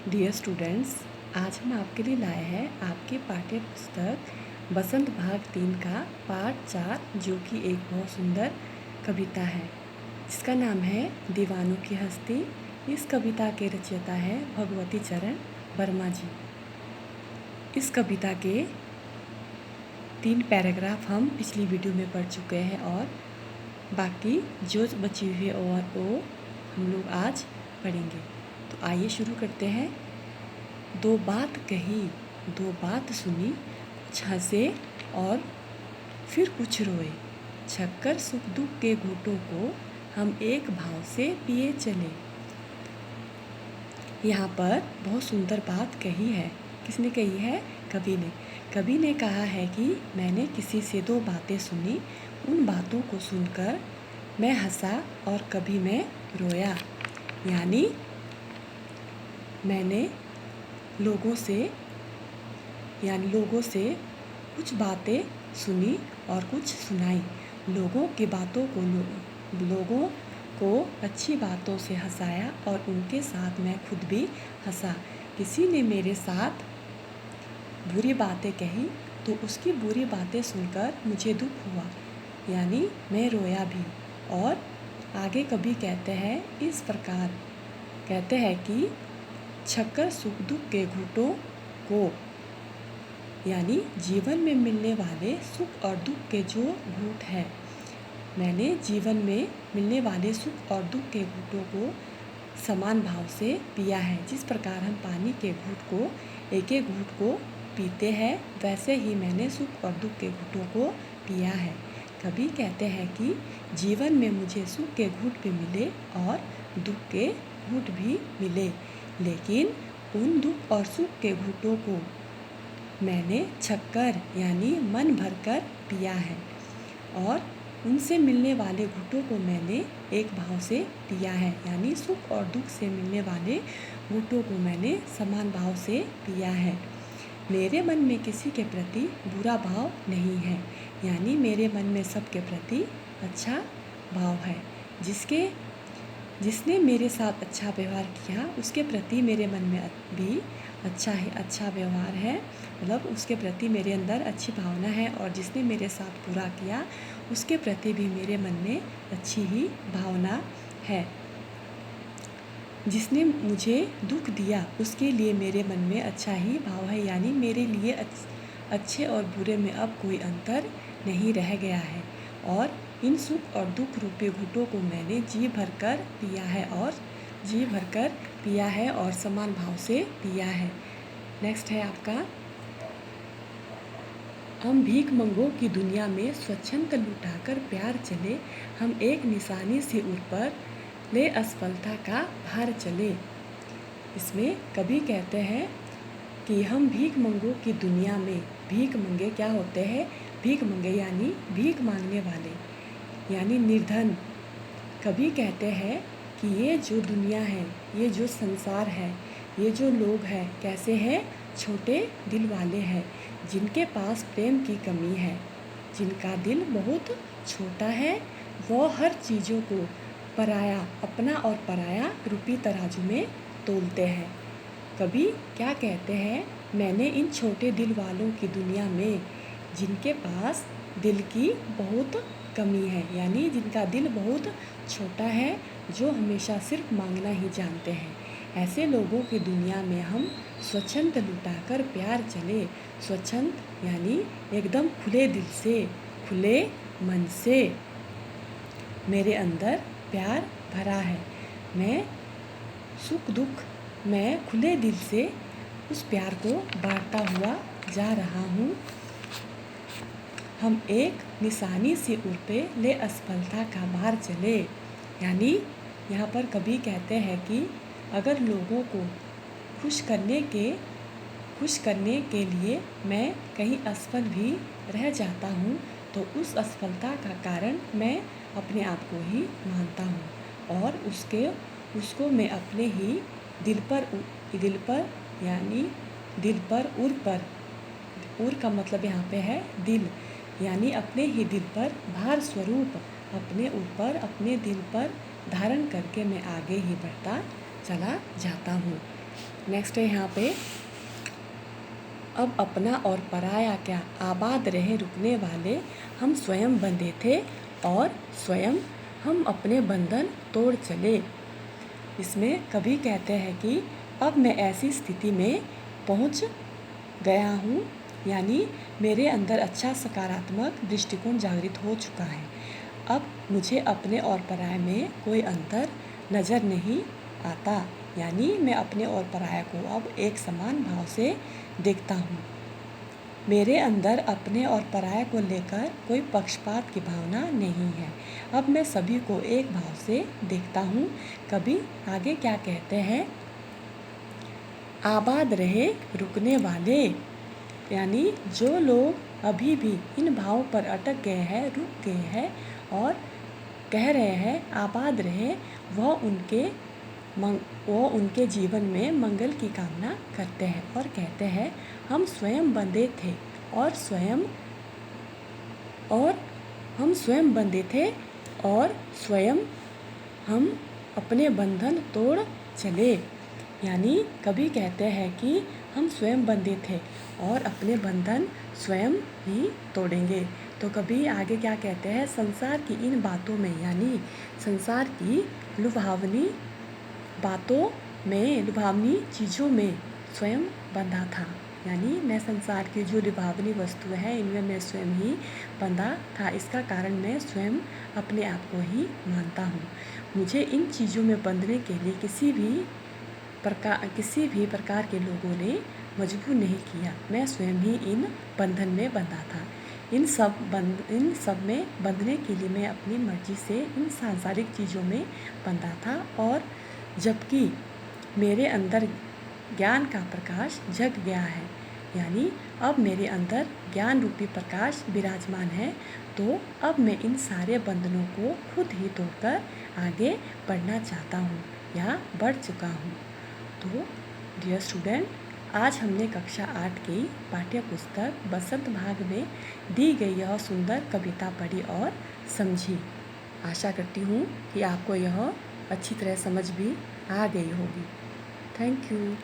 Dear students, आज हम आपके लिए लाए हैं आपकी पाठ्य पुस्तक बसंत भाग 3 का पाठ 4, जो कि एक बहुत सुंदर कविता है जिसका नाम है दीवानों की हस्ती। इस कविता के रचयिता है भगवती चरण वर्मा जी। इस कविता के 3 पैराग्राफ हम पिछली वीडियो में पढ़ चुके हैं और बाकी जो बची हुई है और वो हम लोग आज पढ़ेंगे। तो आइए शुरू करते हैं। दो बात कही, दो बात सुनी, कुछ हंसे और फिर कुछ रोए। छक्कर सुख दुख के घूंटों को हम एक भाव से पिए चले। यहाँ पर बहुत सुंदर बात कही है। किसने कही है? कवि ने। कवि ने कहा है कि मैंने किसी से दो बातें सुनी, उन बातों को सुनकर मैं हंसा और कभी मैं रोया। यानी मैंने लोगों से कुछ बातें सुनी और कुछ सुनाई। लोगों की बातों को लोगों को अच्छी बातों से हंसाया और उनके साथ मैं खुद भी हंसा। किसी ने मेरे साथ बुरी बातें कही तो उसकी बुरी बातें सुनकर मुझे दुख हुआ, यानी मैं रोया भी। और आगे कभी कहते हैं इस प्रकार, कहते हैं कि छक्कर सुख दुख के घूंटों को, यानी जीवन में मिलने वाले सुख और दुख के जो घूंट है, मैंने जीवन में मिलने वाले सुख और दुख के घूंटों को समान भाव से पिया है। जिस प्रकार हम पानी के घूंट को एक एक घूंट को पीते हैं, वैसे ही मैंने सुख और दुख के घूंटों को पिया है। कभी कहते हैं कि जीवन में मुझे सुख के घूंट भी मिले और दुख के घूंट भी मिले, लेकिन उन दुख और सुख के घूंटों को मैंने छक्कर यानी मन भरकर पिया है और उनसे मिलने वाले घूंटों को मैंने एक भाव से पिया है, यानी सुख और दुख से मिलने वाले घूंटों को मैंने समान भाव से पिया है। मेरे मन में किसी के प्रति बुरा भाव नहीं है, यानी मेरे मन में सबके प्रति अच्छा भाव है। जिसने मेरे साथ अच्छा व्यवहार किया उसके प्रति मेरे मन में भी अच्छा व्यवहार है, मतलब उसके प्रति मेरे अंदर अच्छी भावना है। और जिसने मेरे साथ बुरा किया उसके प्रति भी मेरे मन में अच्छी ही भावना है। जिसने मुझे दुख दिया उसके लिए मेरे मन में अच्छा ही भाव है, यानी मेरे लिए अच्छे और बुरे में अब कोई अंतर नहीं रह गया है। और इन सुख और दुख रूपी घूंटों को मैंने जी भरकर पिया है और समान भाव से पिया है। नेक्स्ट है आपका, हम भीख मंगों की दुनिया में स्वच्छंद लुटाकर प्यार चले, हम एक निशानी से ऊपर ले असफलता का भार चले। इसमें कवि कहते हैं कि हम भीख मंगों की दुनिया में, भीख मंगे क्या होते हैं? भीख मंगे यानी भीख मांगने वाले, यानी निर्धन। कवि कहते हैं कि ये जो दुनिया है, ये जो संसार है, ये जो लोग हैं, कैसे हैं? छोटे दिल वाले हैं, जिनके पास प्रेम की कमी है, जिनका दिल बहुत छोटा है। वो हर चीज़ों को पराया, अपना और पराया रूपी तराजू में तोलते हैं। कवि क्या कहते हैं? मैंने इन छोटे दिल वालों की दुनिया में, जिनके पास दिल की बहुत कमी है, यानी जिनका दिल बहुत छोटा है, जो हमेशा सिर्फ मांगना ही जानते हैं, ऐसे लोगों की दुनिया में हम स्वच्छंद लुटाकर प्यार चले। स्वच्छंद यानी एकदम खुले दिल से, खुले मन से मेरे अंदर प्यार भरा है। मैं सुख दुख मैं खुले दिल से उस प्यार को बांटता हुआ जा रहा हूँ। हम एक निशानी से ऊपर ले असफलता का भार चले, यानी यहाँ पर कवि कहते हैं कि अगर लोगों को खुश करने के लिए मैं कहीं असफल भी रह जाता हूँ, तो उस असफलता का कारण मैं अपने आप को ही मानता हूँ और उसको मैं अपने ही दिल पर यानी दिल पर उर का मतलब यहाँ पे है दिल, यानी अपने ही दिल पर भार स्वरूप अपने दिल पर धारण करके मैं आगे ही बढ़ता चला जाता हूँ। नेक्स्ट है यहाँ पे, अब अपना और पराया क्या, आबाद रहे रुकने वाले, हम स्वयं बंधे थे और स्वयं हम अपने बंधन तोड़ चले। इसमें कवि कहते हैं कि अब मैं ऐसी स्थिति में पहुंच गया हूँ, यानी मेरे अंदर अच्छा सकारात्मक दृष्टिकोण जागृत हो चुका है। अब मुझे अपने और पराये में कोई अंतर नज़र नहीं आता, यानी मैं अपने और पराये को अब एक समान भाव से देखता हूँ। मेरे अंदर अपने और पराये को लेकर कोई पक्षपात की भावना नहीं है। अब मैं सभी को एक भाव से देखता हूँ। कभी आगे क्या कहते हैं, आबाद रहे रुकने वाले, यानी जो लोग अभी भी इन भावों पर अटक गए हैं, रुक गए हैं और कह रहे हैं आबाद रहे, वो उनके जीवन में मंगल की कामना करते हैं और कहते हैं हम स्वयं बंधे थे और स्वयं हम अपने बंधन तोड़ चले। यानी कभी कहते हैं कि हम स्वयं बंधे थे और अपने बंधन स्वयं ही तोड़ेंगे। तो कभी आगे क्या कहते हैं, संसार की इन बातों में, यानी संसार की लुभावनी बातों में, लुभावनी चीज़ों में स्वयं बंधा था, यानी मैं संसार की जो लुभावनी वस्तु है इनमें मैं स्वयं ही बंधा था। इसका कारण मैं स्वयं अपने आप को ही मानता हूँ। मुझे इन चीज़ों में बंधने के लिए किसी भी प्रकार के लोगों ने मजबूर नहीं किया, मैं स्वयं ही इन बंधन में बंधा था। इन सब में बंधने के लिए मैं अपनी मर्जी से इन सांसारिक चीज़ों में बंधा था, और जबकि मेरे अंदर ज्ञान का प्रकाश जग गया है, यानी अब मेरे अंदर ज्ञान रूपी प्रकाश विराजमान है, तो अब मैं इन सारे बंधनों को खुद ही तोड़कर आगे बढ़ना चाहता हूँ या बढ़ चुका हूँ। तो डियर स्टूडेंट, आज हमने कक्षा 8 की पाठ्य पुस्तक बसंत भाग में दी गई यह सुंदर कविता पढ़ी और समझी। आशा करती हूँ कि आपको यह अच्छी तरह समझ भी आ गई होगी। Thank you.